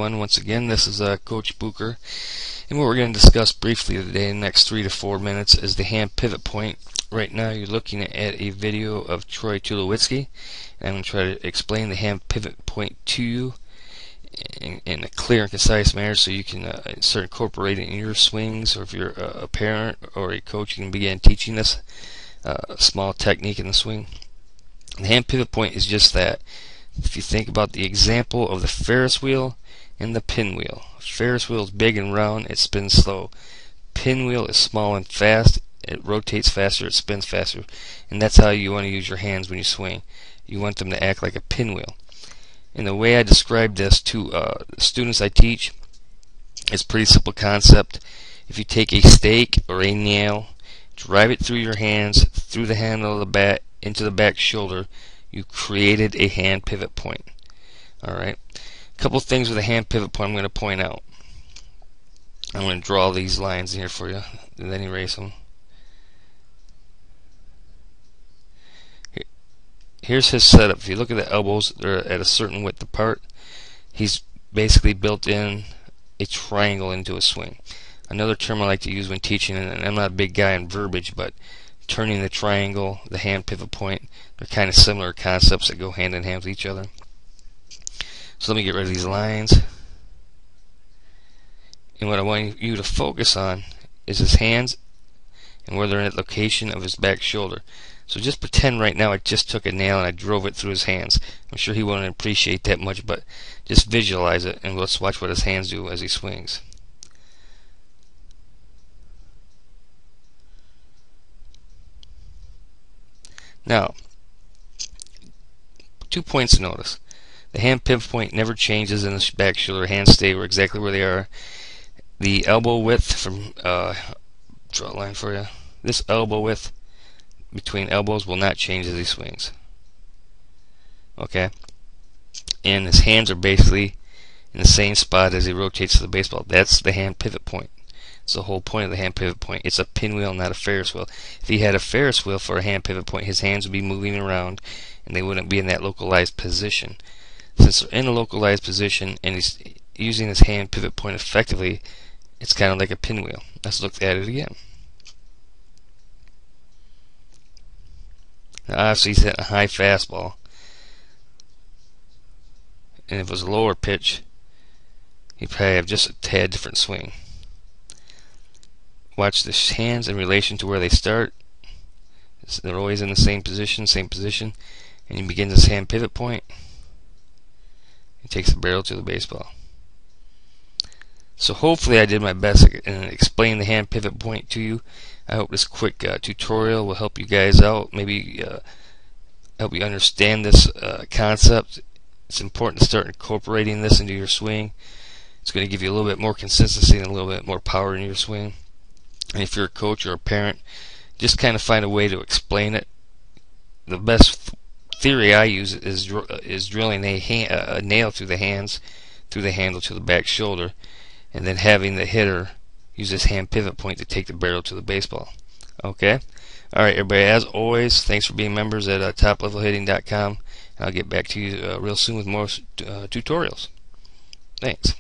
everyone. Once again, this is Coach Booker, and what we're going to discuss briefly today in the next 3 to 4 minutes is the hand pivot point. Right now you're looking at a video of Troy Tulowitzki, and I'm going to try to explain the hand pivot point to you in a clear and concise manner so you can start incorporating it in your swings, or if you're a parent or a coach, you can begin teaching this small technique in the swing. The hand pivot point is just that. If you think about the example of the Ferris wheel and the pinwheel. Ferris wheel is big and round, it spins slow. Pinwheel is small and fast, it rotates faster, it spins faster. And that's how you want to use your hands when you swing. You want them to act like a pinwheel. And the way I describe this to the students I teach, it's a pretty simple concept. If you take a stake or a nail, drive it through your hands, through the handle of the bat, into the back shoulder, you created a hand pivot point. Alright, a couple things with a hand pivot point I'm going to point out. I'm going to draw these lines in here for you and then erase them. Here's his setup. If you look at the elbows, they're at a certain width apart. He's basically built in a triangle into a swing. Another term I like to use when teaching, and I'm not a big guy in verbiage, but turning the triangle, the hand pivot point, they're kind of similar concepts that go hand in hand with each other. So let me get rid of these lines. And what I want you to focus on is his hands and where they're in the location of his back shoulder. So just pretend right now I just took a nail and I drove it through his hands. I'm sure he won't appreciate that much, but just visualize it and let's watch what his hands do as he swings. Now, 2 points to notice. The hand pivot point never changes in the back shoulder. Hands stay exactly where they are. The elbow width from, draw a line for you. This elbow width between elbows will not change as he swings. Okay? And his hands are basically in the same spot as he rotates to the baseball. That's the hand pivot point. It's the whole point of the hand pivot point. It's a pinwheel, not a Ferris wheel. If he had a Ferris wheel for a hand pivot point, his hands would be moving around and they wouldn't be in that localized position. Since they're in a localized position and he's using his hand pivot point effectively, it's kind of like a pinwheel. Let's look at it again. Now obviously he's hitting a high fastball, and if it was a lower pitch, he'd probably have just a tad different swing. Watch the hands in relation to where they start. They're always in the same position, and he begins his hand pivot point. He takes the barrel to the baseball. So hopefully I did my best in explaining the hand pivot point to you. I hope this quick tutorial will help you guys out, maybe help you understand this concept. It's important to start incorporating this into your swing. It's going to give you a little bit more consistency and a little bit more power in your swing. And if you're a coach or a parent, just kind of find a way to explain it. The best theory I use is drilling a nail through the hands, through the handle to the back shoulder, and then having the hitter use his hand pivot point to take the barrel to the baseball. Okay? Alright, everybody, as always, thanks for being members at toplevelhitting.com. I'll get back to you real soon with more tutorials. Thanks.